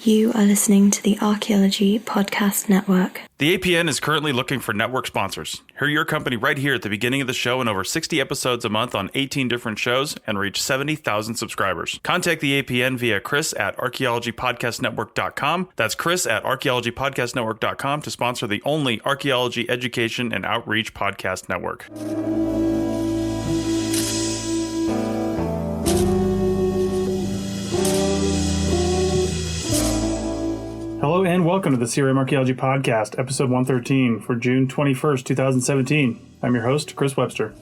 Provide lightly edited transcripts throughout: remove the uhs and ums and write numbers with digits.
You are listening to the Archaeology Podcast Network. The APN is currently looking for network sponsors. Hear your company right here at the beginning of the show and over 60 episodes a month on 18 different shows and reach 70,000 subscribers. Contact the APN via Chris at archaeologypodcastnetwork.com. That's Chris at archaeologypodcastnetwork.com to sponsor the only archaeology education and outreach podcast network. Hello and welcome to the CRM Archaeology Podcast, episode 113 for June 21st, 2017. I'm your host, Chris Webster.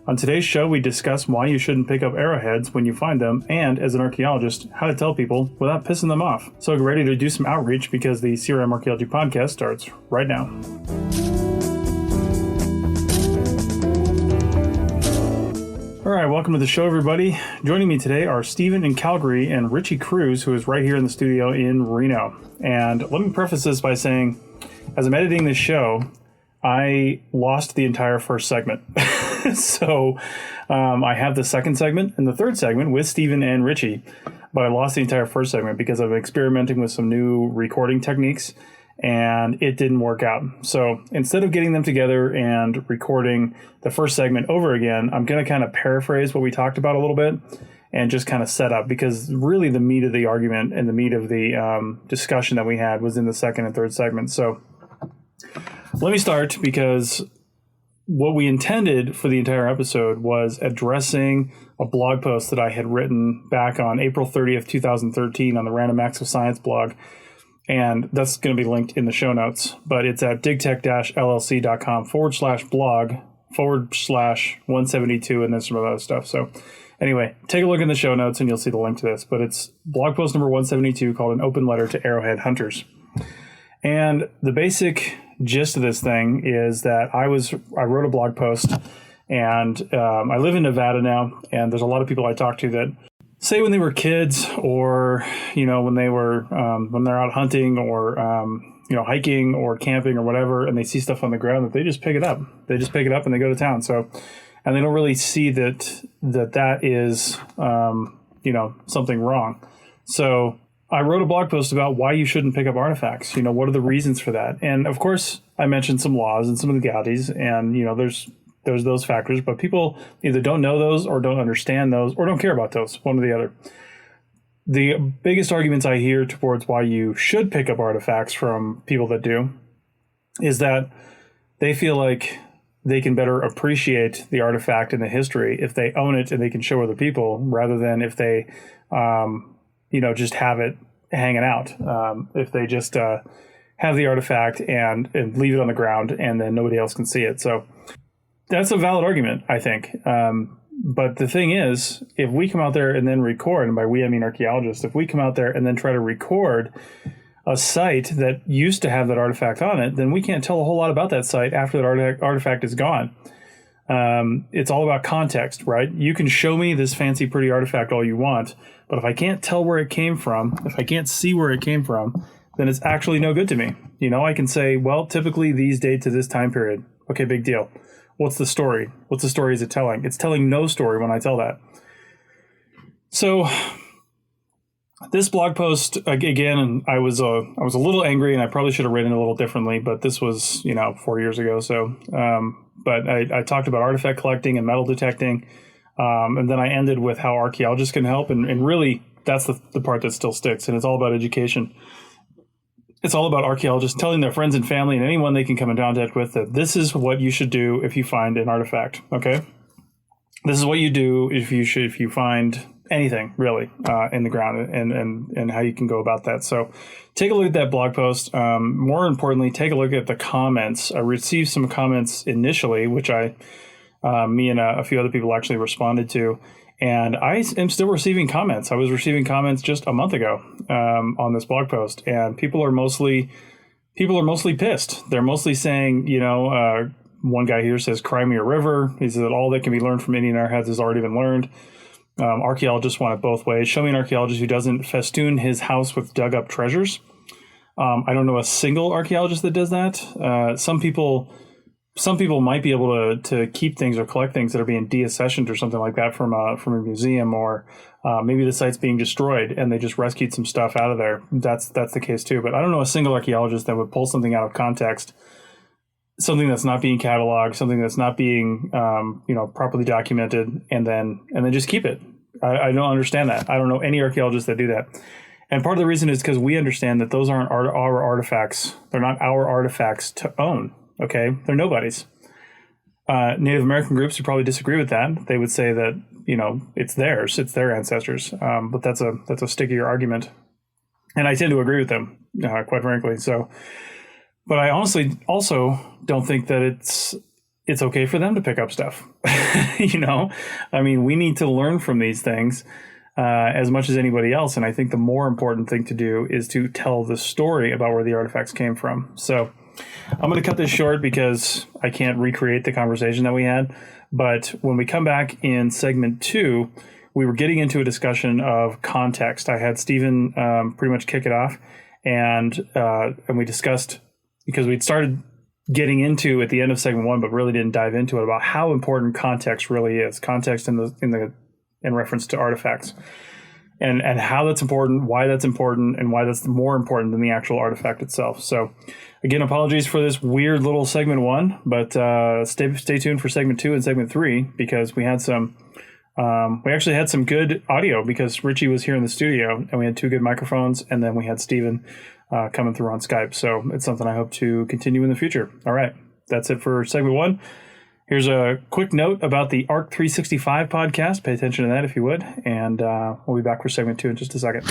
On today's show, we discuss why you shouldn't pick up arrowheads when you find them, and as an archaeologist, how to tell people without pissing them off. So get ready to do some outreach because the CRM Archaeology Podcast starts right now. All right, welcome to the show, everybody. Joining me today are Stephen in Calgary and Richie Cruz, who is right here in the studio in Reno. And let me preface this by saying, as I'm editing this show, I lost the entire first segment. So I have the second segment and the third segment with Stephen and Richie, but I lost the entire first segment because I'm experimenting with some new recording techniques, and it didn't work out. So instead of getting them together and recording the first segment over again, I'm going to kind of paraphrase what we talked about a little bit and just kind of set up, because really the meat of the argument and the meat of the discussion that we had was in the second and third segments. So let me start, because what we intended for the entire episode was addressing a blog post that I had written back on April 30th, 2013 on the Random Acts of Science blog. And that's going to be linked in the show notes, but it's at digtech-llc.com/blog/172, and then some other stuff. So anyway, take a look in the show notes and you'll see the link to this, but it's blog post number 172 called An Open Letter to Arrowhead Hunters. And the basic gist of this thing is that I wrote a blog post, and I live in Nevada now, and there's a lot of people I talk to that say when they were kids, or when they're out hunting or hiking or camping or whatever, and they see stuff on the ground, that they just pick it up. They just pick it up and they go to town. So, and they don't really see that is something wrong. So I wrote a blog post about why you shouldn't pick up artifacts. What are the reasons for that? And of course, I mentioned some laws and some of the legalities, and there's those factors, but people either don't know those or don't understand those or don't care about those, one or the other. The biggest arguments I hear towards why you should pick up artifacts from people that do is that they feel like they can better appreciate the artifact and the history if they own it and they can show other people, rather than if they, just have it hanging out. If they just have the artifact and leave it on the ground and then nobody else can see it. So that's a valid argument, I think. But the thing is, if we come out there and then record, and by we I mean archaeologists, if we come out there and then try to record a site that used to have that artifact on it, then we can't tell a whole lot about that site after that artifact is gone. It's all about context, right? You can show me this fancy, pretty artifact all you want, but if I can't tell where it came from, if I can't see where it came from, then it's actually no good to me. I can say, well, typically these date to this time period. Okay, big deal. What's the story? What's the story is it telling? It's telling no story when I tell that. So this blog post, again, I was a little angry, and I probably should have written it a little differently, but this was, 4 years ago. So, but I talked about artifact collecting and metal detecting. And then I ended with how archaeologists can help. And really, that's the part that still sticks. And it's all about education. It's all about archaeologists telling their friends and family and anyone they can come in contact with that this is what you should do if you find an artifact. Okay, this is what you do if you find anything really in the ground, and how you can go about that. So take a look at that blog post. More importantly, take a look at the comments. I received some comments initially, which me and a few other people actually responded to. And I am still receiving comments. I was receiving comments just a month ago on this blog post, and people are mostly pissed. They're mostly saying, one guy here says, "Cry me a river." He says that all that can be learned from Indian arrowheads has already been learned. Archaeologists want it both ways. Show me an archaeologist who doesn't festoon his house with dug up treasures. I don't know a single archaeologist that does that. Some people some people might be able to keep things or collect things that are being deaccessioned or something like that from a museum, or maybe the site's being destroyed and they just rescued some stuff out of there. That's the case too. But I don't know a single archaeologist that would pull something out of context, something that's not being cataloged, something that's not being properly documented, and then just keep it. I don't understand that. I don't know any archaeologists that do that. And part of the reason is because we understand that those aren't our artifacts. They're not our artifacts to own. Okay, they're nobody's. Native American groups would probably disagree with that. They would say that it's theirs, it's their ancestors. But that's a stickier argument, and I tend to agree with them, quite frankly. So, but I honestly also don't think that it's okay for them to pick up stuff. I mean, we need to learn from these things as much as anybody else, and I think the more important thing to do is to tell the story about where the artifacts came from. So I'm going to cut this short because I can't recreate the conversation that we had. But when we come back in segment 2, we were getting into a discussion of context. I had Stephen pretty much kick it off, and we discussed, because we'd started getting into at the end of segment 1, but really didn't dive into it, about how important context really is. Context in reference to artifacts. And how that's important, why that's important, and why that's more important than the actual artifact itself. So, again, apologies for this weird little segment 1, but stay tuned for segment 2 and segment 3, because we actually had some good audio, because Richie was here in the studio and we had 2 good microphones, and then we had Steven coming through on Skype. So it's something I hope to continue in the future. All right, that's it for segment 1. Here's a quick note about the ARC 365 podcast. Pay attention to that if you would. And we'll be back for segment 2 in just a second.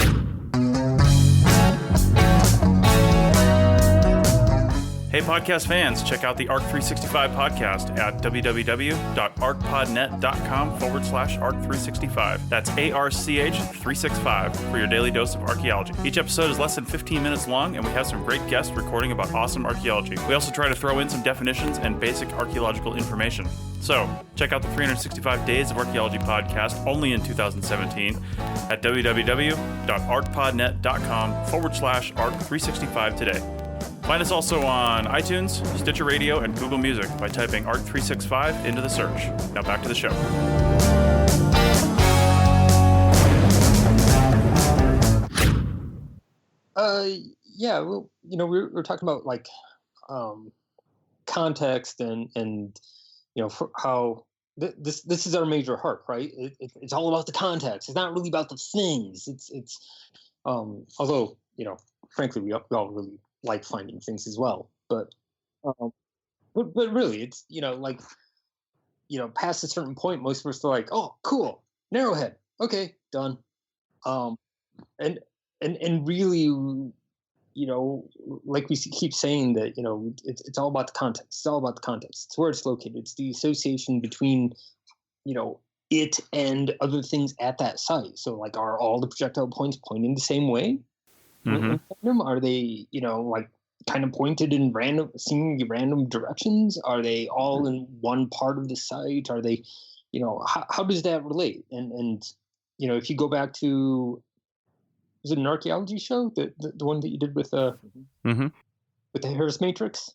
Hey, podcast fans, check out the ARC 365 podcast at www.arcpodnet.com/ARC365. That's ARCH365 for your daily dose of archaeology. Each episode is less than 15 minutes long, and we have some great guests recording about awesome archaeology. We also try to throw in some definitions and basic archaeological information. So, check out the 365 Days of Archaeology podcast only in 2017 at www.arcpodnet.com/ARC365 today. Find us also on iTunes, Stitcher Radio, and Google Music by typing ARC365 into the search. Now back to the show. Yeah, well, we're talking about like context and for how this is our major harp, right? It's all about the context. It's not really about the things. It's although frankly we all really like finding things as well, but really it's past a certain point, most of us are like, oh cool, narrowhead, okay, done. And really, like we keep saying that it's all about the context. It's all about the context. It's where it's located. It's the association between it and other things at that site. So like, are all the projectile points pointing the same way? Mm-hmm. Are they, kind of pointed in seemingly random directions? Are they all in one part of the site? Are they, how does that relate? And if you go back to, was it an archaeology show, the one that you did with with the Harris Matrix?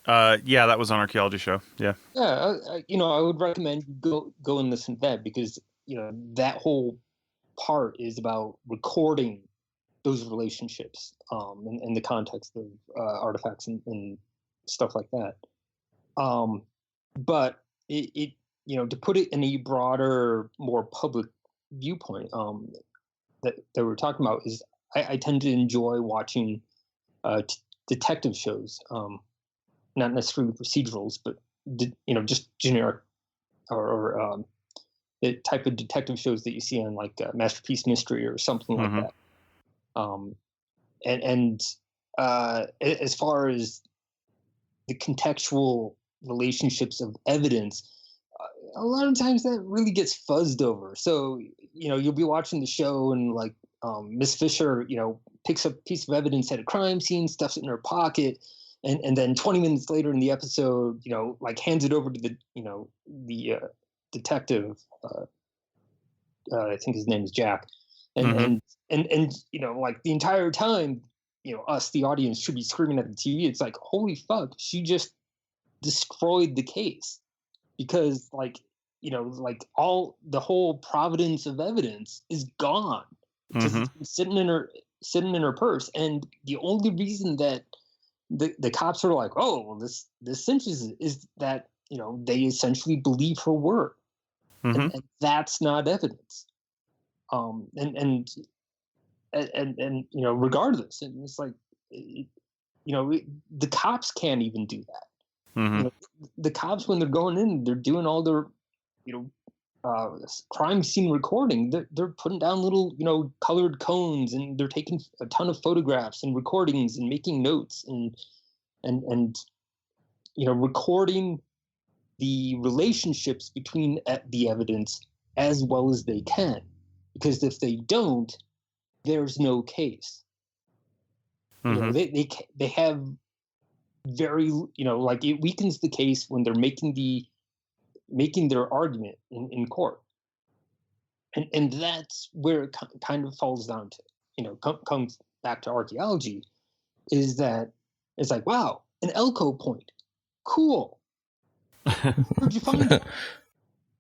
Yeah, that was an archaeology show. Yeah. Yeah, I would recommend you go and listen to that, because that whole part is about recording those relationships in the context of artifacts and stuff like that. But it to put it in a broader, more public viewpoint that we're talking about is I tend to enjoy watching detective shows, not necessarily procedurals, but just generic or the type of detective shows that you see on like Masterpiece Mystery or something like that. And as far as the contextual relationships of evidence, a lot of times that really gets fuzzed over. So, you'll be watching the show and like Miss Fisher, picks up a piece of evidence at a crime scene, stuffs it in her pocket, and then 20 minutes later in the episode, like hands it over to the detective. I think his name is Jack. And like the entire time, us, the audience, should be screaming at the TV. It's like, holy fuck, she just destroyed the case, because all the whole providence of evidence is gone, because it's been sitting in her purse. And the only reason that the cops are like, oh, well, this cinches it, is that they essentially believe her word, and that's not evidence. Regardless, and it's like, the cops can't even do that. The cops, when they're going in, they're doing all their crime scene recording. They're putting down little colored cones, and they're taking a ton of photographs and recordings and making notes and recording the relationships between the evidence as well as they can, because if they don't, there's no case. They have very it weakens the case when they're making their argument in court, and that's where it kind of falls down to comes back to archaeology, is that it's like, wow, an Elko point, cool. Where'd you find it?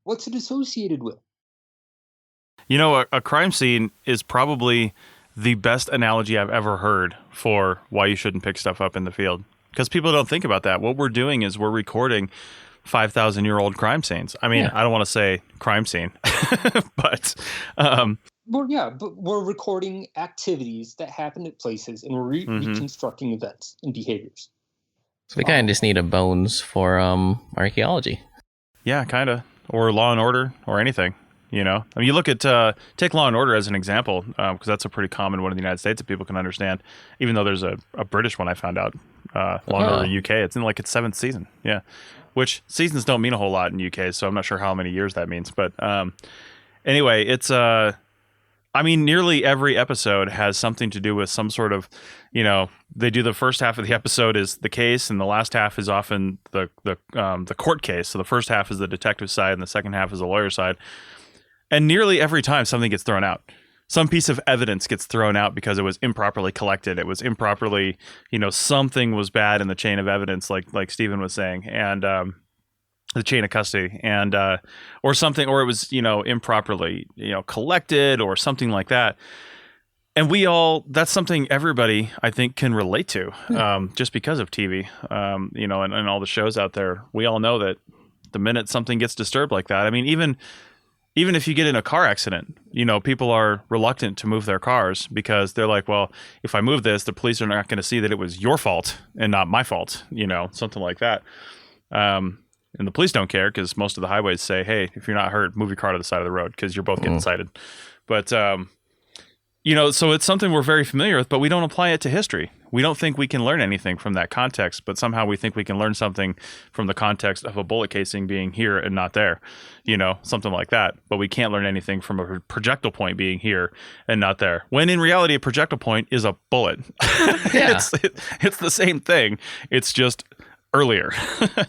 What's it associated with? A crime scene is probably the best analogy I've ever heard for why you shouldn't pick stuff up in the field, because people don't think about that. What we're doing is we're recording 5,000-year-old crime scenes. I mean, I don't want to say crime scene, but but we're recording activities that happen at places, and we're reconstructing events and behaviors. So we kind of just need a bones for archaeology. Yeah, kind of. Or Law and Order, or anything. I mean, you look at take Law and Order as an example, because that's a pretty common one in the United States that people can understand. Even though there's a British one I found out, Law and Order UK. It's in its 7th season. Yeah, which seasons don't mean a whole lot in UK, so I'm not sure how many years that means. But anyway, it's I mean, nearly every episode has something to do with some sort of, they do the first half of the episode is the case, and the last half is often the court case. So the first half is the detective side, and the second half is the lawyer side. And nearly every time something gets thrown out. Some piece of evidence gets thrown out because it was improperly collected. It was improperly, something was bad in the chain of evidence, like Stephen was saying, and the chain of custody, and or something, or it was improperly collected, or something like that. And that's something everybody, I think, can relate to, just because of TV, and all the shows out there. We all know that the minute something gets disturbed like that, I mean, even if you get in a car accident, people are reluctant to move their cars because they're like, well, if I move this, the police are not going to see that it was your fault and not my fault, something like that. And the police don't care, because most of the highways say, hey, if you're not hurt, move your car to the side of the road, because you're both getting cited. But, so it's something we're very familiar with, but we don't apply it to history. We don't think we can learn anything from that context, but somehow we think we can learn something from the context of a bullet casing being here and not there, something like that. But we can't learn anything from a projectile point being here and not there. When in reality, a projectile point is a bullet. Yeah. It's the same thing. It's just earlier.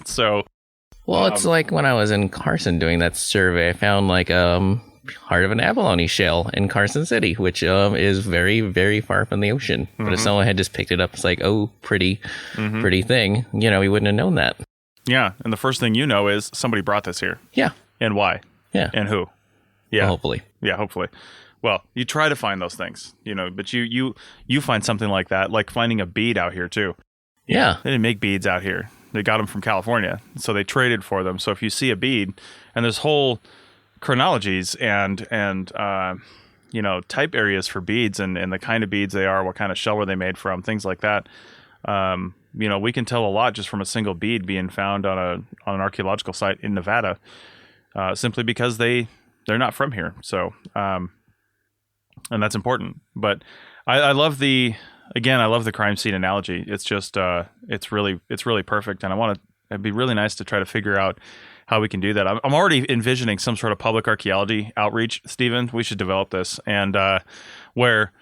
So... Well, it's like when I was in Carson doing that survey, I found heart of an abalone shell in Carson City, which is very, very far from the ocean. But if someone had just picked it up, it's like, oh, pretty thing. We wouldn't have known that. Yeah, and the first thing is somebody brought this here. Yeah. And why? Yeah. And who? Yeah. Well, hopefully. Yeah, hopefully. Well, you try to find those things, but you find something like that, like finding a bead out here too. Yeah. They didn't make beads out here. They got them from California, so they traded for them. So if you see a bead, and there's whole chronologies and type areas for beads, and the kind of beads they are, what kind of shell were they made from, things like that. We can tell a lot just from a single bead being found on an archaeological site in Nevada, simply because they're not from here. So, and that's important. But I love the crime scene analogy. It's just, it's really perfect. And it'd be really nice to try to figure out how we can do that. I'm already envisioning some sort of public archaeology outreach, Stephen. We should develop this. And, where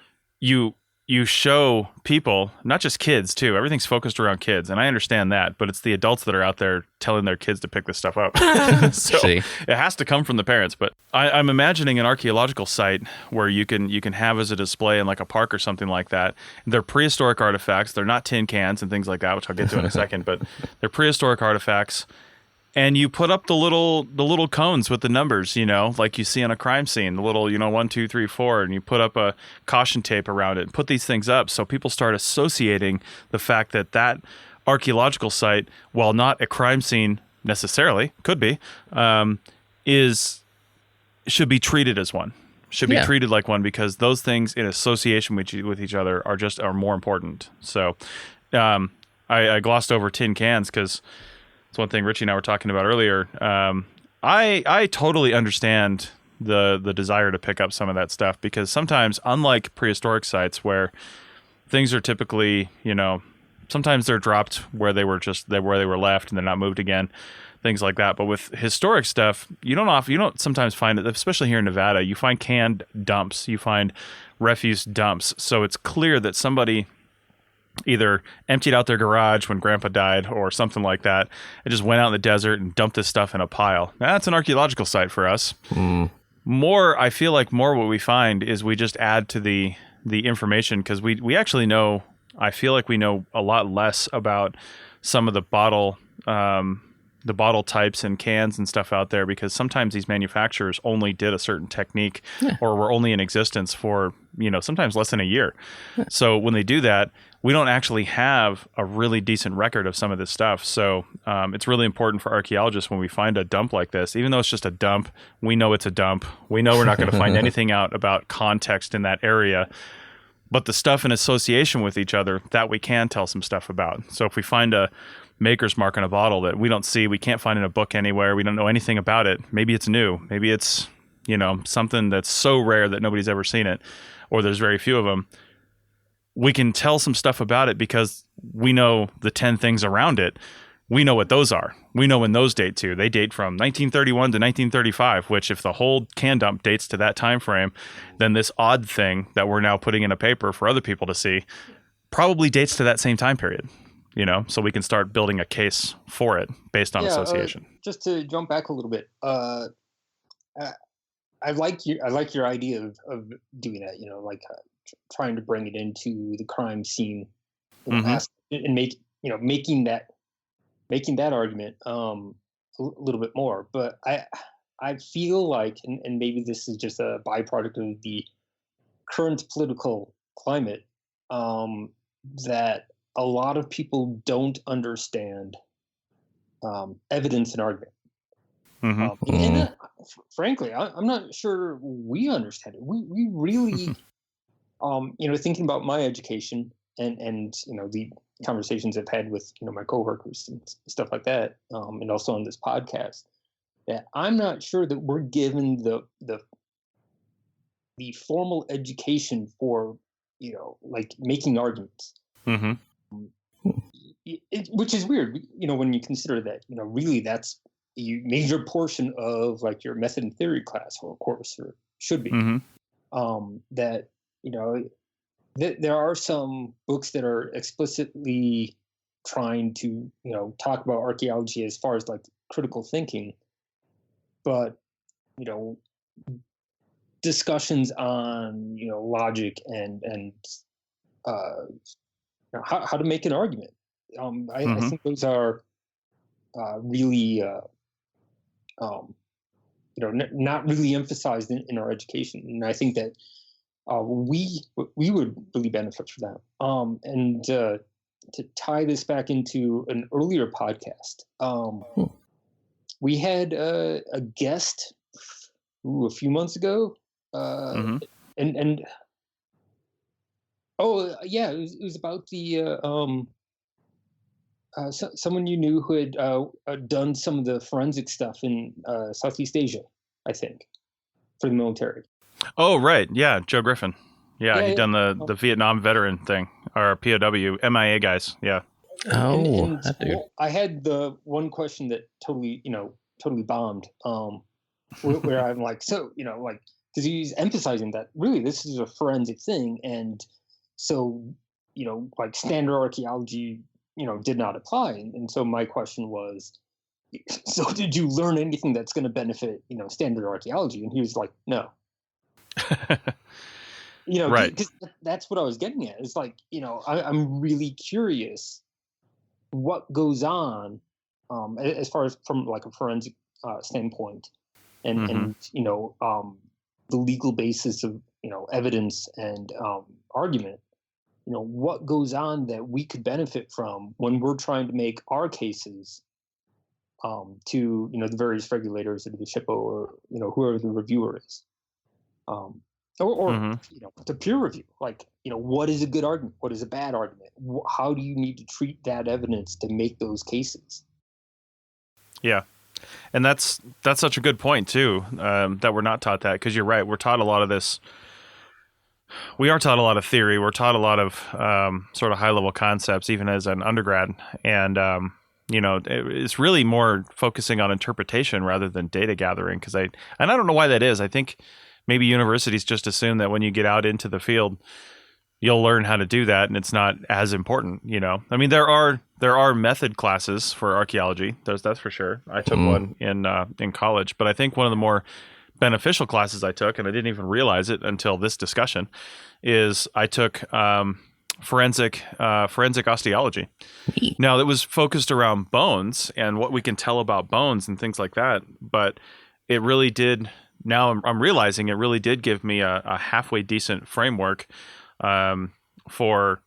you you show people, not just kids too, everything's focused around kids, and I understand that, but it's the adults that are out there telling their kids to pick this stuff up. So it has to come from the parents. But I'm imagining an archaeological site where you can have as a display in like a park or something like that. They're prehistoric artifacts. They're not tin cans and things like that, which I'll get to in a second, but they're prehistoric artifacts. And you put up the little cones with the numbers, like you see on a crime scene, the little, 1, 2, 3, 4, and you put up a caution tape around it and put these things up so people start associating the fact that archaeological site, while not a crime scene necessarily, could be, should be treated as one. Should be treated like one, because those things in association with each other are more important. So I glossed over tin cans because it's one thing Richie and I were talking about earlier. I totally understand the desire to pick up some of that stuff, because sometimes, unlike prehistoric sites where things are typically, sometimes they're dropped where they were left and they're not moved again, things like that. But with historic stuff, you don't sometimes find it, especially here in Nevada. You find canned dumps, you find refuse dumps. So it's clear that somebody either emptied out their garage when grandpa died or something like that, and just went out in the desert and dumped this stuff in a pile. Now, that's an archaeological site for us. I feel like more what we find is we just add to the information, because we actually know, I feel like we know a lot less about some of the bottle types and cans and stuff out there, because sometimes these manufacturers only did a certain technique or were only in existence for, sometimes less than a year. So when they do that, we don't actually have a really decent record of some of this stuff. So it's really important for archaeologists when we find a dump like this, even though it's just a dump, we know it's a dump. We know we're not going to find anything out about context in that area, but the stuff in association with each other, that we can tell some stuff about. So if we find a maker's mark on a bottle that we can't find in a book anywhere, we don't know anything about it, maybe it's new, maybe it's, something that's so rare that nobody's ever seen it, or there's very few of them, we can tell some stuff about it because we know the 10 things around it. We know what those are. We know when those date to. They date from 1931 to 1935, which, if the whole can dump dates to that time frame, then this odd thing that we're now putting in a paper for other people to see probably dates to that same time period. So we can start building a case for it based on association. Just to jump back a little bit, I like your idea of doing that. Trying to bring it into the crime scene, and making that argument a little bit more. But I feel like, and maybe this is just a byproduct of the current political climate, that a lot of people don't understand evidence and argument. And frankly, I'm not sure we understand it. We really, thinking about my education and the conversations I've had with my coworkers and stuff like that, and also on this podcast, that I'm not sure that we're given the formal education for making arguments. Which is weird, when you consider that, really that's a major portion of your method and theory class or course, or should be. That, there are some books that are explicitly trying to, talk about archaeology as far as critical thinking, but, discussions on, logic and how to make an argument. I think those are really, not really emphasized in our education, and I think that we would really benefit from that. And to tie this back into an earlier podcast, we had a guest a few months ago, and it was about the someone you knew who had done some of the forensic stuff in Southeast Asia, I think, for the military. Oh, right. Yeah, Joe Griffin. Yeah, he'd done the Vietnam veteran thing, or POW, MIA guys. Yeah. And that dude. I had the one question that totally bombed, where I'm like, because he's emphasizing that really this is a forensic thing, and So, like standard archaeology, did not apply. And so my question was, so did you learn anything that's going to benefit, standard archaeology? And he was like, no. Right. Because that's what I was getting at. It's like, I'm really curious what goes on as far as from like a forensic standpoint and the legal basis of, evidence and argument, what goes on that we could benefit from when we're trying to make our cases to, the various regulators or the SHPO or, whoever the reviewer is. Or the peer review, like, what is a good argument? What is a bad argument? How do you need to treat that evidence to make those cases? Yeah. And that's such a good point too, that we're not taught that, because you're right. We're taught a lot of this. We are taught a lot of theory. We're taught a lot of sort of high level concepts, even as an undergrad. And, it's really more focusing on interpretation rather than data gathering. And I don't know why that is. I think maybe universities just assume that when you get out into the field, you'll learn how to do that, and it's not as important. I mean, there are method classes for archaeology. That's for sure. I took one in college, but I think one of the more beneficial classes I took, and I didn't even realize it until this discussion, is I took forensic osteology. Now, it was focused around bones and what we can tell about bones and things like that, but it really did. Now I'm realizing it really did give me a halfway decent framework for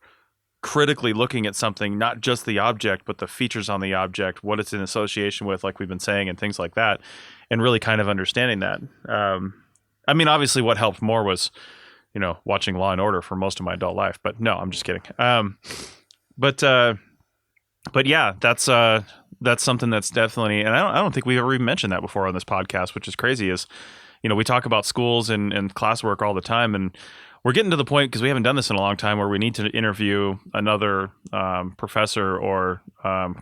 critically looking at something, not just the object, but the features on the object, what it's in association with, like we've been saying, and things like that, and really kind of understanding that. I mean, obviously what helped more was, watching Law and Order for most of my adult life, but no, I'm just kidding. But yeah, that's something that's definitely, and I don't think we've ever even mentioned that before on this podcast, which is crazy, is, we talk about schools and classwork all the time, and we're getting to the point, because we haven't done this in a long time, where we need to interview another professor or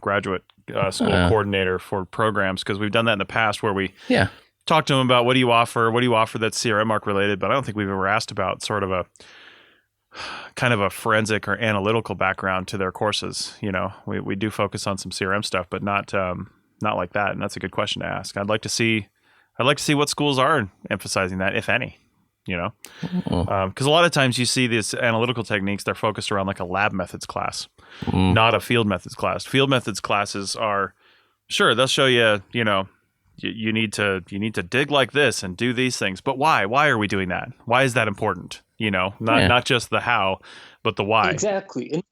graduate school coordinator for programs, because we've done that in the past where we talk to them about what do you offer that's CRM Arc related, but I don't think we've ever asked about sort of a kind of a forensic or analytical background to their courses. We do focus on some CRM stuff, but not like that, and that's a good question to ask. I'd like to see what schools are emphasizing that, if any. Because a lot of times you see these analytical techniques, they're focused around like a lab methods class, not a field methods class. Field methods classes are, sure, they'll show you, you need to dig like this and do these things, but why? Why are we doing that? Why is that important? Not just the how, but the why. Exactly.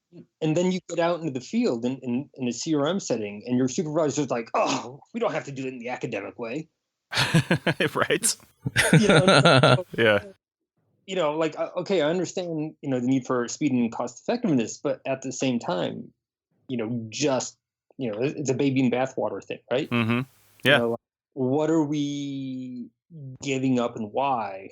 And then you get out into the field in a CRM setting, and your supervisor's like, oh, we don't have to do it in the academic way. Right. Yeah. Like, okay, I understand, the need for speed and cost effectiveness, but at the same time, it's a baby in bathwater thing, right? Mm-hmm. Yeah. What are we giving up and why?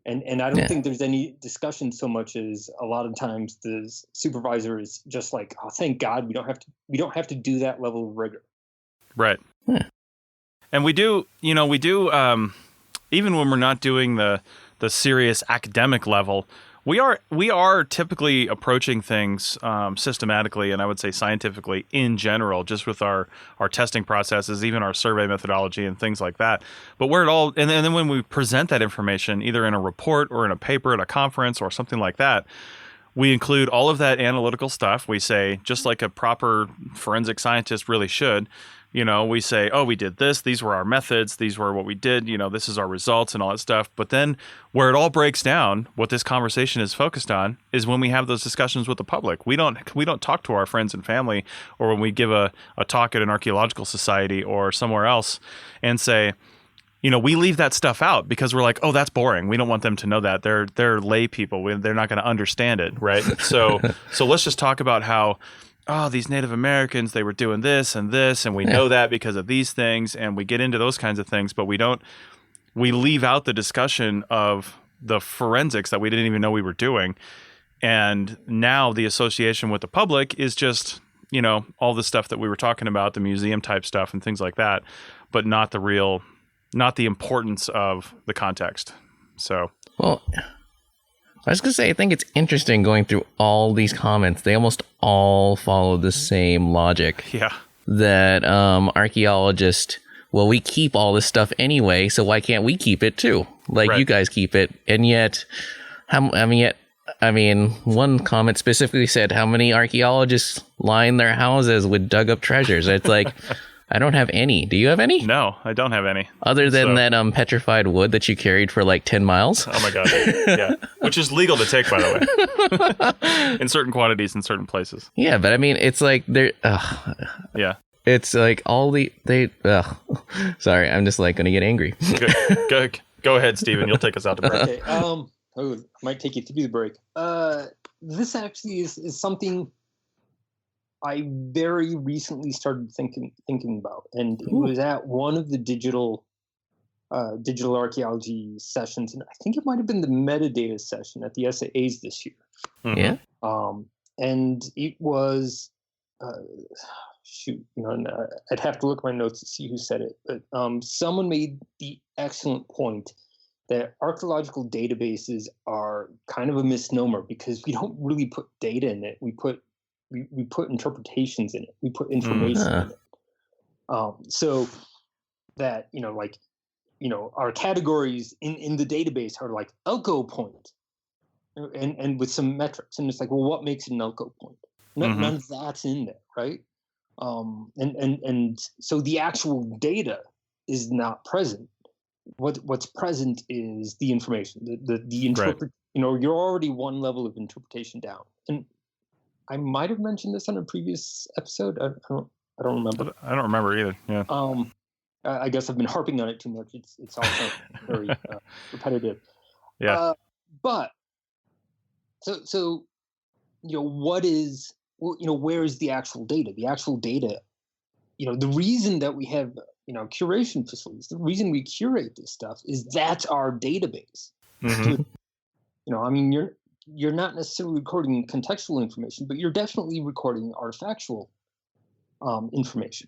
And I don't think there's any discussion so much as a lot of times the supervisor is just like, oh, thank God we don't have to do that level of rigor. Right. Yeah. And we do, even when we're not doing the serious academic level, we are typically approaching things systematically, and I would say scientifically in general, just with our testing processes, even our survey methodology and things like that. But where it all, and then when we present that information, either in a report or in a paper at a conference or something like that, we include all of that analytical stuff. We say, just like a proper forensic scientist really should, we say, oh, we did this. These were our methods. These were what we did. This is our results and all that stuff. But then where it all breaks down, what this conversation is focused on, is when we have those discussions with the public. We don't talk to our friends and family, or when we give a talk at an archaeological society or somewhere else and say, we leave that stuff out because we're like, oh, that's boring. We don't want them to know that. They're lay people. They're not going to understand it, right? So let's just talk about how, oh, these Native Americans, they were doing this, and we know that because of these things, and we get into those kinds of things, but we leave out the discussion of the forensics that we didn't even know we were doing. And now the association with the public is just, all the stuff that we were talking about, the museum type stuff and things like that, but not the importance of the context. So, well, I was going to say, I think it's interesting going through all these comments. They almost all follow the same logic. Yeah. That archaeologist, well, we keep all this stuff anyway, so why can't we keep it too? Like Right. you guys keep it. And yet, one comment specifically said, how many archaeologists line their houses with dug up treasures? It's like, I don't have any. Do you have any? No, I don't have any. Other than that petrified wood that you carried for like 10 miles? Oh my God. Yeah. Which is legal to take, by the way. In certain quantities in certain places. Yeah, but I mean, it's like they're... Yeah. It's like all sorry, I'm just like going to get angry. Go ahead, Steven. You'll take us out to break. Okay. I might take you through the break. This actually is something I very recently started thinking about, and it was at one of the digital archaeology sessions, and I think it might have been the metadata session at the SAAs this year. Mm-hmm. Yeah. And it was and I'd have to look at my notes to see who said it, but someone made the excellent point that archaeological databases are kind of a misnomer because we don't really put data in it. We put interpretations in it. We put information in it. So that, our categories in the database are like Elko point and with some metrics. And it's like, well, what makes it an Elko point? None of that's in there, right? And so the actual data is not present. What's present is the information, the interpret. Right. You're already one level of interpretation down. And I might have mentioned this on a previous episode. I don't remember. I don't remember either. Yeah. I guess I've been harping on it too much. It's also very repetitive. Yeah. But so what is where is the actual data? The actual data. The reason that we have curation facilities, the reason we curate this stuff is that's our database. Mm-hmm. You're not necessarily recording contextual information, but you're definitely recording artifactual information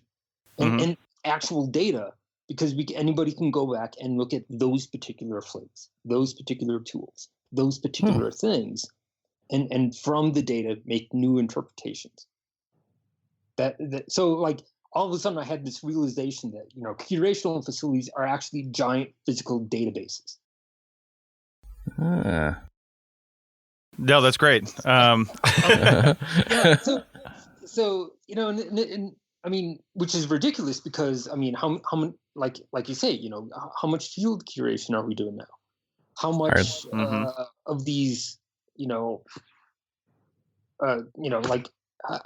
and actual data, because anybody can go back and look at those particular flakes, those particular tools, those particular things, and from the data make new interpretations. So like all of a sudden I had this realization that curational facilities are actually giant physical databases. No, that's great. Which is ridiculous because how like you say, how much field curation are we doing now? How much of these,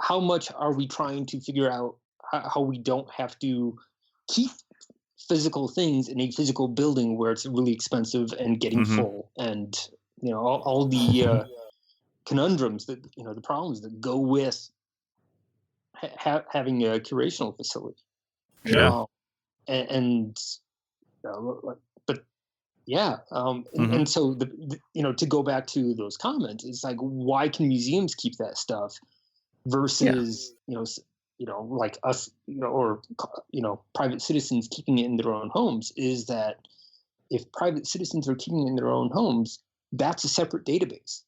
how much are we trying to figure out how we don't have to keep physical things in a physical building where it's really expensive and getting full, and all the conundrums that the problems that go with having a curational facility. Yeah. And so to go back to those comments, it's like, why can museums keep that stuff versus like us, or private citizens keeping it in their own homes? Is that if private citizens are keeping it in their own homes, that's a separate database.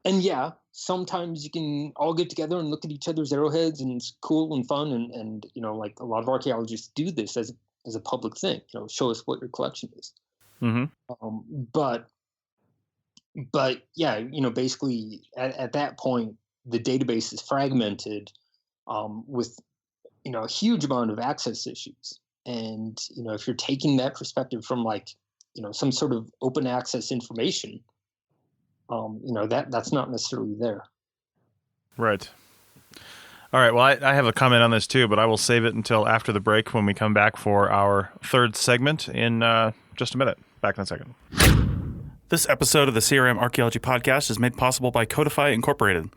And yeah, sometimes you can all get together and look at each other's arrowheads, and it's cool and fun, and like a lot of archaeologists do this as a public thing. Show us what your collection is. But yeah, basically at that point the database is fragmented with a huge amount of access issues. And if you're taking that perspective from like some sort of open access information, that's not necessarily there. Right. All right. Well, I have a comment on this too, but I will save it until after the break when we come back for our third segment in just a minute. Back in a second. This episode of the CRM Archaeology Podcast is made possible by Codify Incorporated.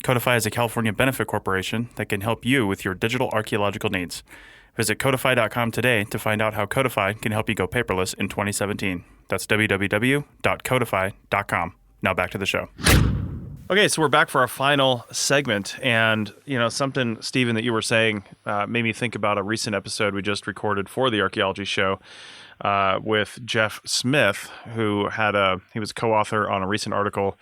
Codify is a California benefit corporation that can help you with your digital archaeological needs. Visit codify.com today to find out how Codify can help you go paperless in 2017. That's www.codify.com. Now back to the show. Okay, so we're back for our final segment, and something, Stephen, that you were saying made me think about a recent episode we just recorded for the Archaeology show. with Jeff Smith, who he was co-author on a recent article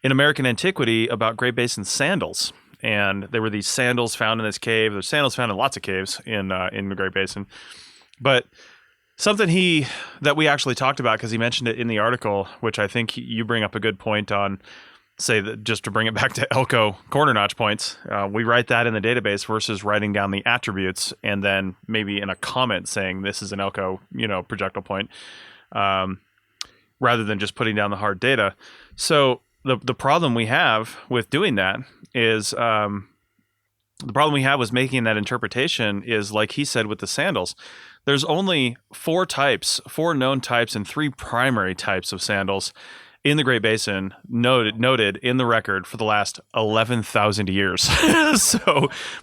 in American Antiquity about Great Basin sandals. And there were these sandals found in this cave. There's sandals found in lots of caves in the Great Basin. But something that we actually talked about, because he mentioned it in the article, which I think you bring up a good point on, say that just to bring it back to Elko corner notch points, we write that in the database versus writing down the attributes and then maybe in a comment saying this is an Elko, projectile point, rather than just putting down the hard data. So the problem we have with doing that is the problem we have was making that interpretation is like he said with the sandals. There's only four known types, and three primary types of sandals in the Great Basin noted in the record for the last 11,000 years.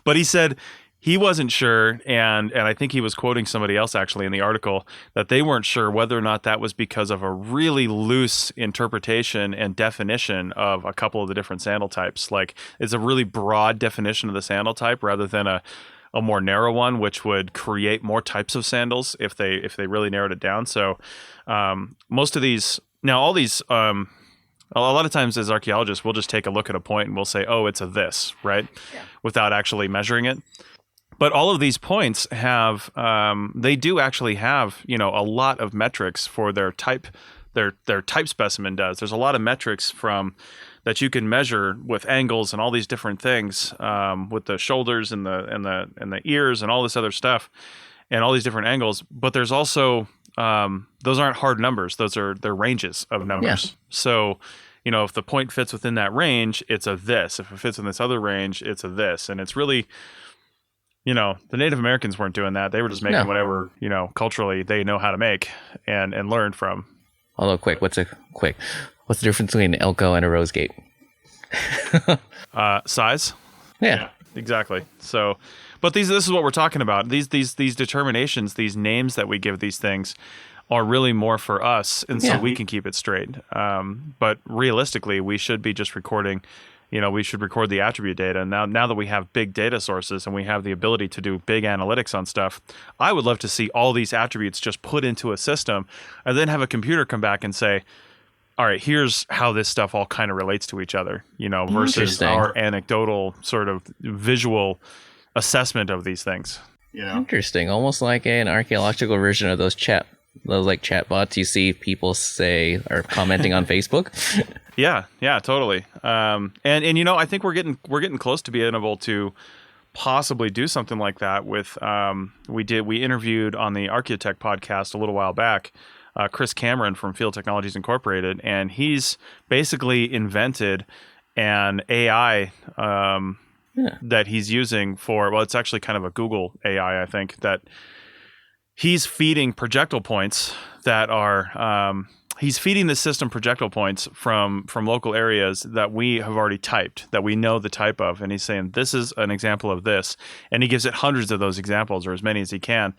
But he said he wasn't sure, and I think he was quoting somebody else actually in the article, that they weren't sure whether or not that was because of a really loose interpretation and definition of a couple of the different sandal types. Like it's a really broad definition of the sandal type rather than a more narrow one, which would create more types of sandals if they really narrowed it down. So most of these, now all these, a lot of times as archaeologists, we'll just take a look at a point and we'll say, oh, it's a this, right? Yeah. Without actually measuring it. But all of these points have, they do actually have, a lot of metrics for their type. Their type specimen does. There's a lot of metrics that you can measure with angles and all these different things, with the shoulders and the ears and all this other stuff, and all these different angles. But there's also those aren't hard numbers; they're ranges of numbers. Yeah. So, if the point fits within that range, it's a this. If it fits in this other range, it's a this. And it's really, the Native Americans weren't doing that; they were just making whatever culturally they know how to make and learn from. Although, what's the difference between an Elko and a Rose Gate? Size. Yeah, exactly. So, but this is what we're talking about. These determinations, these names that we give these things, are really more for us, and so we can keep it straight. But realistically, we should be just recording. We should record the attribute data. And now that we have big data sources and we have the ability to do big analytics on stuff, I would love to see all these attributes just put into a system and then have a computer come back and say, all right, here's how this stuff all kind of relates to each other, versus our anecdotal sort of visual assessment of these things. Interesting. Almost like an archaeological version of those chat bots you see people say or commenting on Facebook. Yeah, totally. And I think we're getting close to being able to possibly do something like that with we interviewed on the Archaeotech podcast a little while back Chris Cameron from Field Technologies Incorporated, and he's basically invented an AI that he's using for, it's actually kind of a Google AI, I think, that he's feeding projectile points that are he's feeding the system projectile points from local areas that we have already typed, that we know the type of, and he's saying this is an example of this, and he gives it hundreds of those examples, or as many as he can.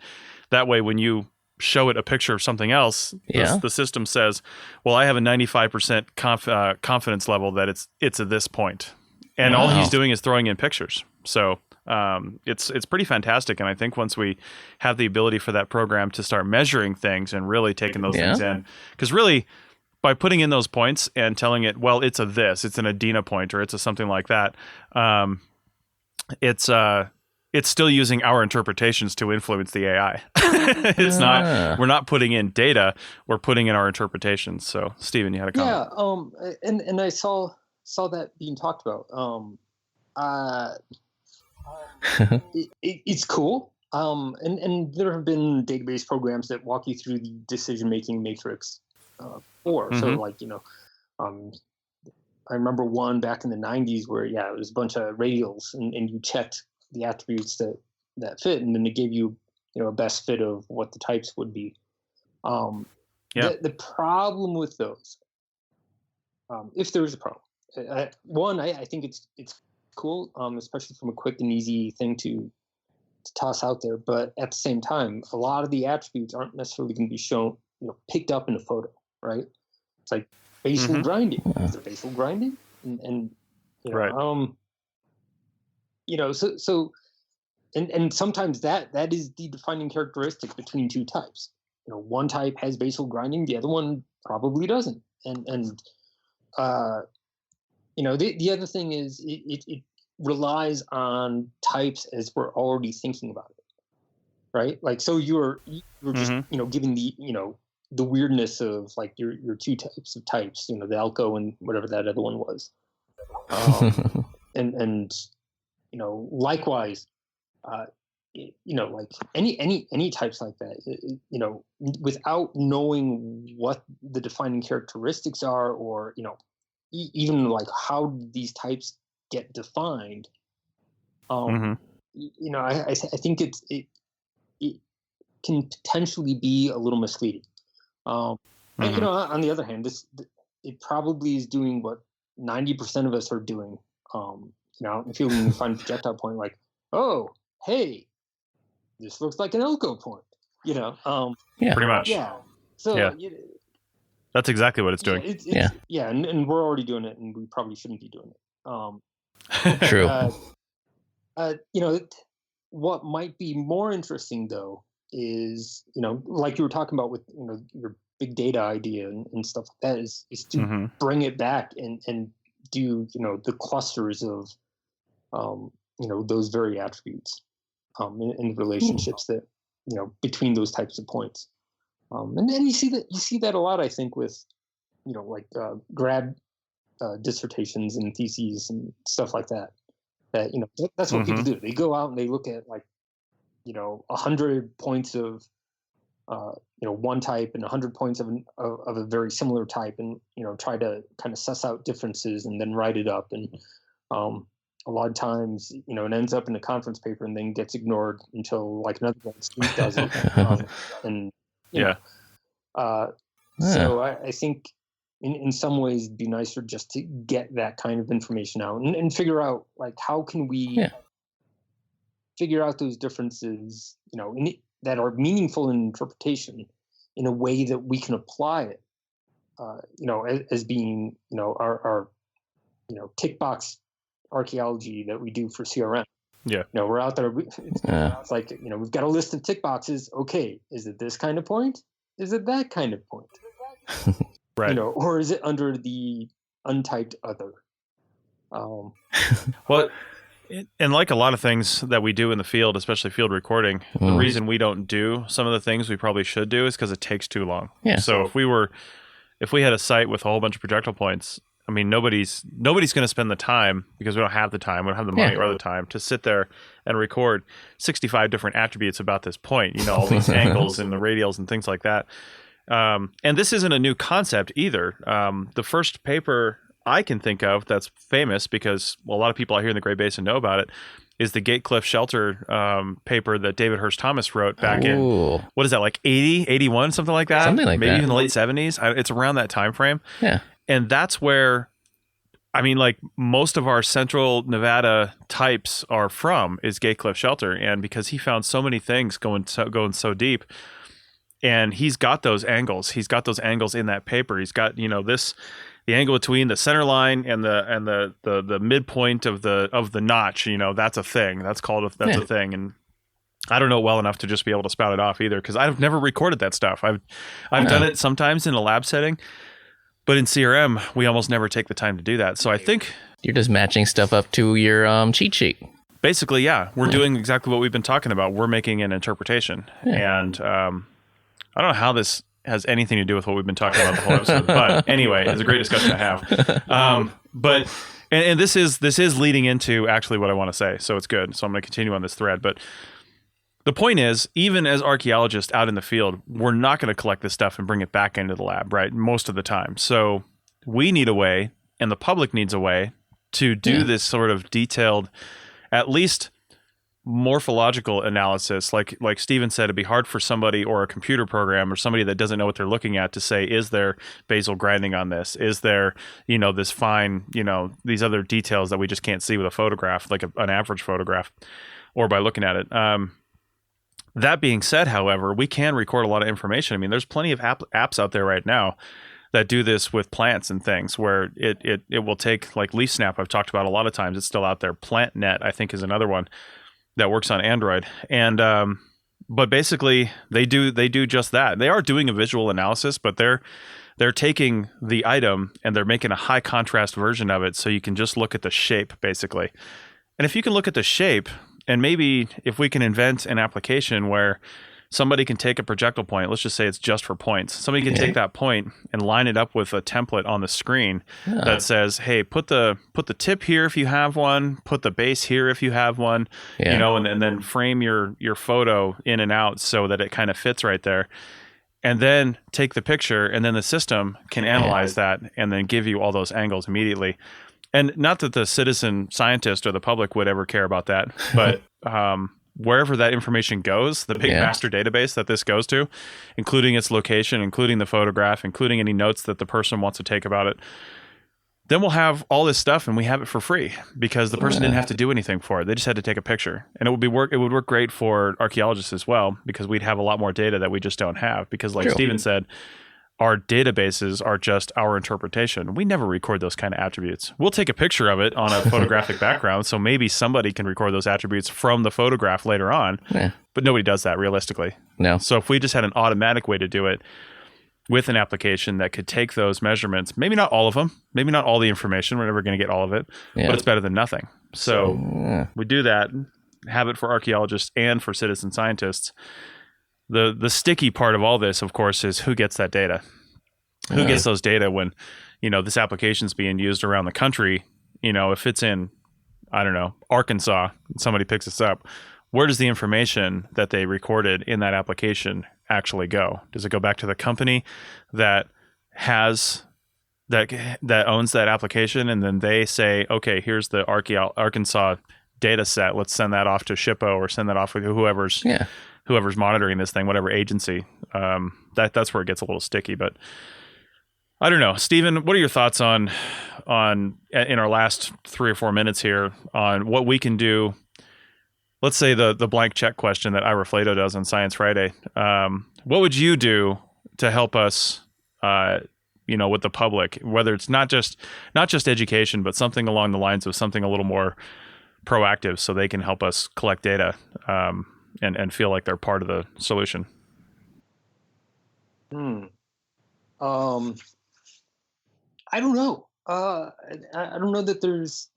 That way, when you show it a picture of something else, the system says, well, I have a 95% confidence level that it's at this point, and all he's doing is throwing in pictures. So it's pretty fantastic, and I think once we have the ability for that program to start measuring things and really taking those things in, because really by putting in those points and telling it, well, it's an Adena point, or it's a something like that, it's still using our interpretations to influence the AI. It's not, we're not putting in data, we're putting in our interpretations. So Stephen, you had a comment. Yeah, and I saw that being talked about. It's cool. And there have been database programs that walk you through the decision-making matrix before. Mm-hmm. So like, I remember one back in the 90s where, it was a bunch of radials and you checked the attributes that fit, and then they gave you, a best fit of what the types would be. The problem with those, if there is a problem, I think it's cool, especially from a quick and easy thing to toss out there. But at the same time, a lot of the attributes aren't necessarily going to be shown, picked up in a photo, right? It's like basal grinding. Is there basal grinding? And right. So and sometimes that is the defining characteristic between two types. one type has basal grinding, the other one probably doesn't. And the other thing is it relies on types as we're already thinking about it, right? Like, so you're just giving the weirdness of like your two types of types, the Elko and whatever that other one was, and likewise, like any types like that, without knowing what the defining characteristics are, or even like how these types get defined, I think it can potentially be a little misleading. And, on the other hand, it probably is doing what 90% of us are doing. If you find a projectile point, like, oh, hey, this looks like an Elko point. Pretty much. Yeah. So yeah. That's exactly what it's doing. And we're already doing it, and we probably shouldn't be doing it. True. What might be more interesting though is, like you were talking about with your big data idea and stuff like that, is to bring it back and do the clusters of those very attributes and relationships that between those types of points. And then you see that a lot, I think, with grad dissertations and theses and stuff like that. That that's what people do. They go out and they look at 100 points of one type and 100 points of a very similar type, and try to kind of suss out differences and then write it up. And a lot of times, it ends up in a conference paper and then gets ignored until another student does it. So I think in some ways it'd be nicer just to get that kind of information out and figure out how can we figure out those differences, that are meaningful in interpretation in a way that we can apply it, as being, our tick box archaeology that we do for CRM. Yeah. We're out there. It's like, we've got a list of tick boxes. Okay. Is it this kind of point? Is it that kind of point? Right. Or is it under the untyped other? Well, and like a lot of things that we do in the field, especially field recording, the reason we don't do some of the things we probably should do is because it takes too long. Yeah. So if we had a site with a whole bunch of projectile points, I mean, nobody's going to spend the time, because we don't have the time, we don't have the money or the time to sit there and record 65 different attributes about this point, all these angles and the radials and things like that. And this isn't a new concept either. The first paper I can think of that's famous, because a lot of people out here in the Great Basin know about it, is the Gate Cliff Shelter paper that David Hurst Thomas wrote back in, what is that, 80, 81, something like that? Something like Maybe that. even the late 70s. It's around that time frame. Yeah. And that's where, most of our central Nevada types are from, is Gate Cliff Shelter. And because he found so many things going so deep, and he's got those angles. He's got those angles in that paper. He's got, the angle between the center line and the midpoint of the notch. That's a thing. That's a thing. And I don't know well enough to just be able to spout it off either, because I've never recorded that stuff. I've done it sometimes in a lab setting, but in CRM we almost never take the time to do that. So I think you're just matching stuff up to your cheat sheet. Basically, yeah, we're doing exactly what we've been talking about. We're making an interpretation, and I don't know how this has anything to do with what we've been talking about the whole episode, but anyway, it's a great discussion to have. But this is leading into actually what I want to say, so it's good. So I'm going to continue on this thread. But the point is, even as archaeologists out in the field, we're not going to collect this stuff and bring it back into the lab, right? Most of the time. So we need a way, and the public needs a way, to do this sort of detailed, at least morphological analysis. Like Steven said, it'd be hard for somebody or a computer program or somebody that doesn't know what they're looking at to say, is there basal grinding on this? Is there, this fine, these other details that we just can't see with a photograph, like an average photograph, or by looking at it. That being said, however, we can record a lot of information. I mean, there's plenty of apps out there right now that do this with plants and things, where it will take, like Leaf Snap, I've talked about a lot of times. It's still out there. PlantNet, I think, is another one that works on Android. And But basically, they do just that. They are doing a visual analysis, but they're taking the item and they're making a high contrast version of it, so you can just look at the shape, basically. And if you can look at the shape, and maybe if we can invent an application where somebody can take a projectile point, let's just say it's just for points. Somebody can take that point and line it up with a template on the screen that says, hey, put the tip here if you have one, put the base here if you have one, you know, and then frame your photo in and out so that it kind of fits right there. And then take the picture, and then the system can analyze that and then give you all those angles immediately. And not that the citizen scientist or the public would ever care about that, but wherever that information goes, the big master database that this goes to, including its location, including the photograph, including any notes that the person wants to take about it, then we'll have all this stuff and we have it for free because the person didn't have to do anything for it. They just had to take a picture. And it would work great for archaeologists as well, because we'd have a lot more data that we just don't have. Because like Steven said, our databases are just our interpretation. We never record those kind of attributes. We'll take a picture of it on a photographic background, so maybe somebody can record those attributes from the photograph later on, but nobody does that realistically. No. So if we just had an automatic way to do it with an application that could take those measurements, maybe not all of them, maybe not all the information, we're never going to get all of it, but it's better than nothing. So we do that, have it for archaeologists and for citizen scientists. The sticky part of all this, of course, is who gets that data. Who gets those data when, you know, this application's being used around the country? You know, if it's in, I don't know, Arkansas, and somebody picks this up, where does the information that they recorded in that application actually go? Does it go back to the company that has that owns that application, and then they say, okay, here's the Arkansas data set. Let's send that off to SHPO or send that off with whoever's monitoring this thing, whatever agency. That's where it gets a little sticky. But I don't know, Steven, what are your thoughts on in our last 3 or 4 minutes here on what we can do? Let's say the blank check question that Ira Flato does on Science Friday. What would you do to help us, with the public, whether it's not just education, but something along the lines of something a little more proactive, so they can help us collect data and feel like they're part of the solution? I don't know. I don't know that there's,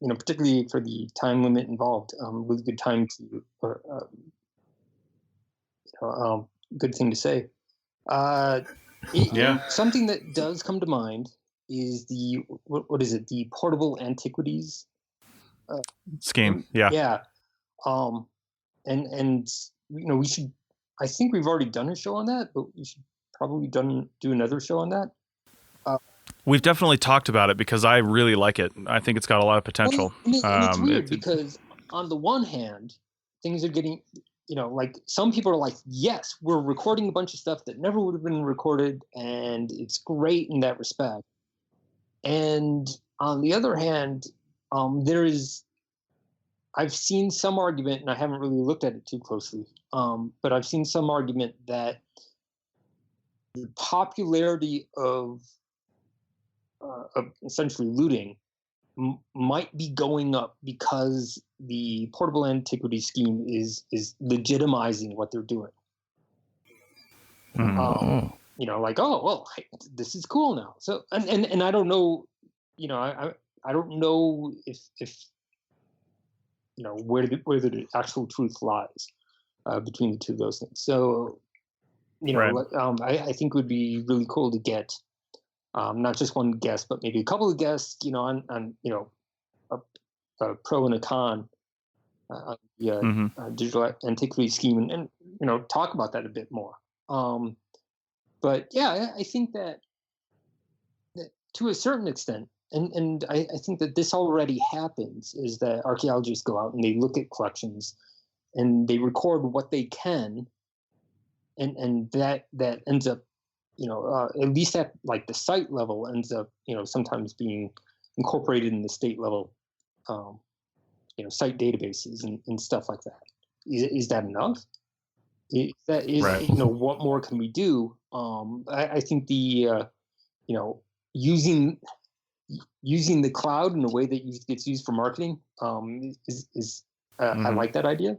particularly for the time limit involved, really good time to, good thing to say. Something that does come to mind is what is it? The portable antiquities scheme. Yeah. And we should. I think we've already done a show on that, but we should probably do another show on that. We've definitely talked about it because I really like it. I think it's got a lot of potential. And it's weird because on the one hand, things are getting, like some people are like, yes, we're recording a bunch of stuff that never would have been recorded, and it's great in that respect. And on the other hand, I've seen some argument, and I haven't really looked at it too closely, but I've seen some argument that the popularity of essentially looting might be going up because the portable antiquity scheme is legitimizing what they're doing. Like, oh well, this is cool now. So and I don't know, I don't know if where the actual truth lies between the two of those things. So I think it would be really cool to get not just one guest, but maybe a couple of guests, on a pro and a con on the digital antiquity scheme, and talk about that a bit more. But yeah, I think that to a certain extent, and I think that this already happens, is that archaeologists go out and they look at collections and they record what they can, and that ends up, at least at like the site level, ends up, sometimes being incorporated in the state level, site databases and stuff like that. Is that enough? Right. What more can we do? I think the, using the cloud in a way that gets used for marketing, is I like that idea.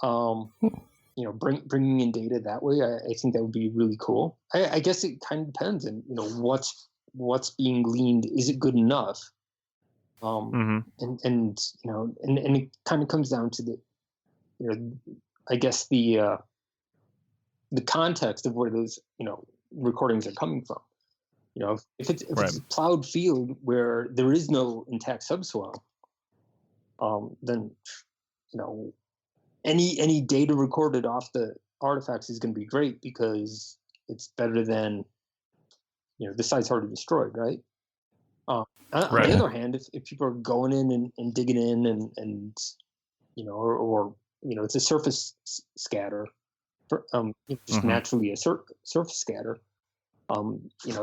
Bringing in data that way, I think that would be really cool. I guess it kind of depends on what's being gleaned. Is it good enough? And it kind of comes down to I guess the context of where those recordings are coming from. If it's a plowed field where there is no intact subsoil, then any data recorded off the artifacts is going to be great because it's better than the site's already destroyed, right? On the other hand, if people are going in and digging in and or it's a surface scatter, just naturally a surface scatter,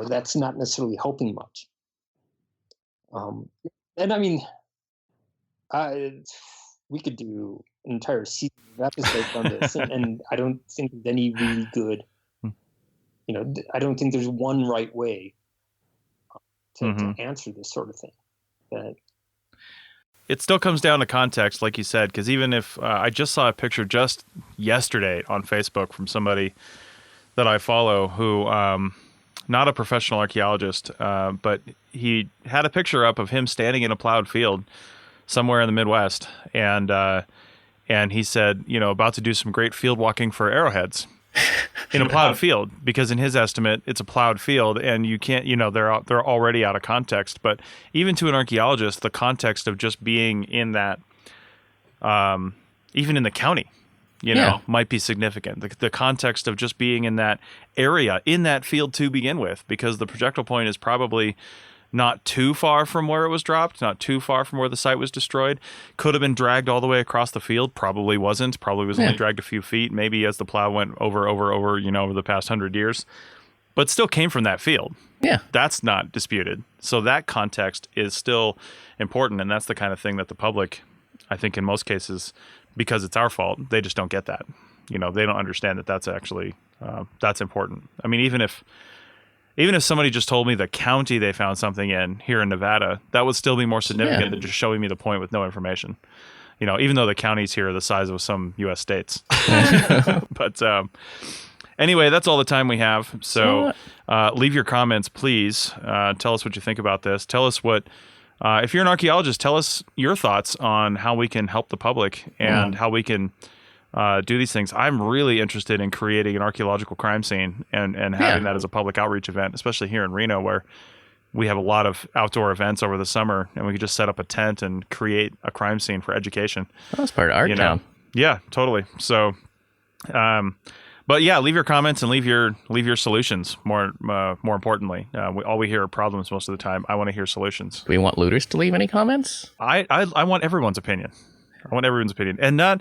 that's not necessarily helping much. And I mean, we could do an entire season of episodes on this, and I don't think there's any really good. I don't think there's one right way to answer this sort of thing. It still comes down to context, like you said, because even if I just saw a picture just yesterday on Facebook from somebody that I follow who, not a professional archaeologist, but he had a picture up of him standing in a plowed field somewhere in the Midwest, and he said, about to do some great field walking for arrowheads in a plowed field, because in his estimate, it's a plowed field, and you can't, they're already out of context. But even to an archaeologist, the context of just being in that, even in the county, might be significant. The context of just being in that area, in that field to begin with, because the projectile point is probably not too far from where it was dropped, not too far from where the site was destroyed. Could have been dragged all the way across the field. Probably wasn't. Probably was only dragged a few feet, maybe as the plow went over, over the past 100 years. But still came from that field. Yeah. That's not disputed. So that context is still important, and that's the kind of thing that the public, I think in most cases, because it's our fault, they just don't get that. They don't understand that that's actually, that's important. I mean, even if somebody just told me the county they found something in here in Nevada, that would still be more significant than just showing me the point with no information. Even though the counties here are the size of some U.S. states. But anyway, that's all the time we have. So leave your comments, please. Tell us what you think about this. Tell us what, if you're an archaeologist, tell us your thoughts on how we can help the public and how we can do these things. I'm really interested in creating an archaeological crime scene and having that as a public outreach event, especially here in Reno, where we have a lot of outdoor events over the summer, and we could just set up a tent and create a crime scene for education. That's part of our town. Yeah, totally. So, but yeah, leave your comments and leave your solutions. More importantly, all we hear are problems most of the time. I want to hear solutions. Do we want looters to leave any comments? I want everyone's opinion. And not.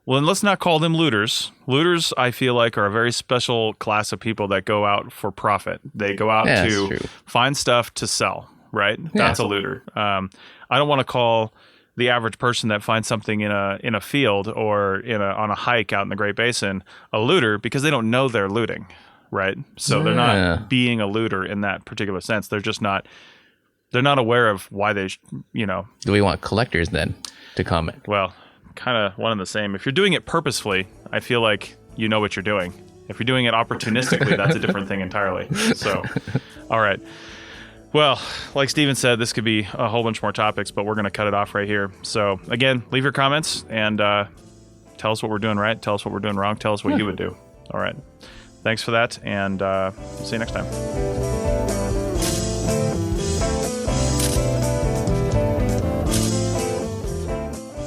Well, and let's not call them looters. Looters, I feel like, are a very special class of people that go out for profit. They go out to find stuff to sell, right? That's a looter. I don't want to call the average person that finds something in a field or on a hike out in the Great Basin a looter, because they don't know they're looting, right? So they're not being a looter in that particular sense. They're just not. They're not aware of why they. Do we want collectors then to comment? Well, kind of one and the same. If you're doing it purposefully, I feel like you know what you're doing. If you're doing it opportunistically, that's a different thing entirely. So, all right. Well, like Steven said, this could be a whole bunch more topics, but we're going to cut it off right here. So, again, leave your comments and tell us what we're doing right. Tell us what we're doing wrong. Tell us what you would do. All right. Thanks for that, and see you next time.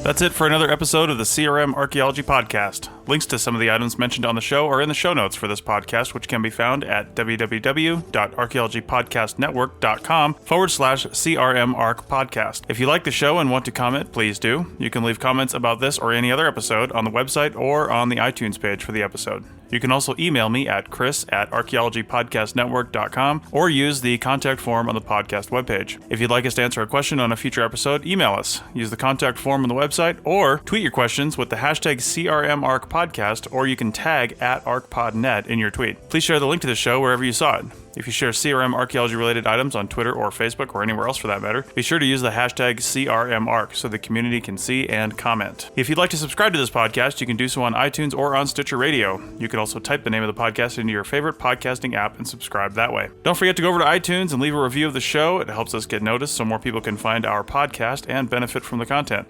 That's it for another episode of the CRM Archaeology Podcast. Links to some of the items mentioned on the show are in the show notes for this podcast, which can be found at www.archaeologypodcastnetwork.com/CRM Arc Podcast. If you like the show and want to comment, please do. You can leave comments about this or any other episode on the website or on the iTunes page for the episode. You can also email me at chris@archaeologypodcastnetwork.com or use the contact form on the podcast webpage. If you'd like us to answer a question on a future episode, email us. Use the contact form on the website or tweet your questions with the hashtag CRMArcPodcast, or you can tag @ArcPodNet in your tweet. Please share the link to the show wherever you saw it. If you share CRM archaeology-related items on Twitter or Facebook or anywhere else for that matter, be sure to use the hashtag CRMArc so the community can see and comment. If you'd like to subscribe to this podcast, you can do so on iTunes or on Stitcher Radio. You can also type the name of the podcast into your favorite podcasting app and subscribe that way. Don't forget to go over to iTunes and leave a review of the show. It helps us get noticed so more people can find our podcast and benefit from the content.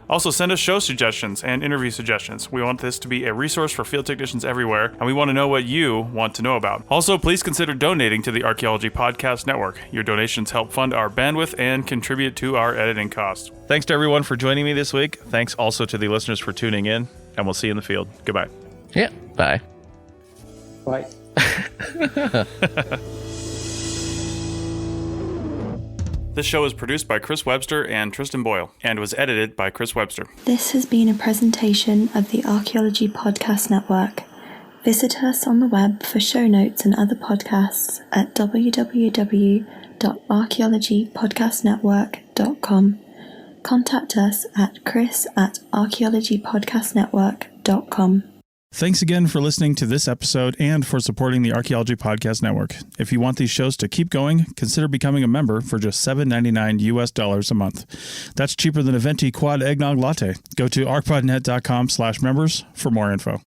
Also, send us show suggestions and interview suggestions. We want this to be a resource for field technicians everywhere, and we want to know what you want to know about. Also, please consider donating to the Archaeology Podcast Network. Your donations help fund our bandwidth and contribute to our editing costs. Thanks to everyone for joining me this week. Thanks also to the listeners for tuning in, and we'll see you in the field. Goodbye. Yeah, bye. Bye. This show is produced by Chris Webster and Tristan Boyle, and was edited by Chris Webster. This has been a presentation of the Archaeology Podcast Network. Visit us on the web for show notes and other podcasts at www.archaeologypodcastnetwork.com. Contact us at chris@archaeologypodcastnetwork.com. Thanks again for listening to this episode and for supporting the Archaeology Podcast Network. If you want these shows to keep going, consider becoming a member for just $7.99 US a month. That's cheaper than a venti quad eggnog latte. Go to arcpodnet.com/members for more info.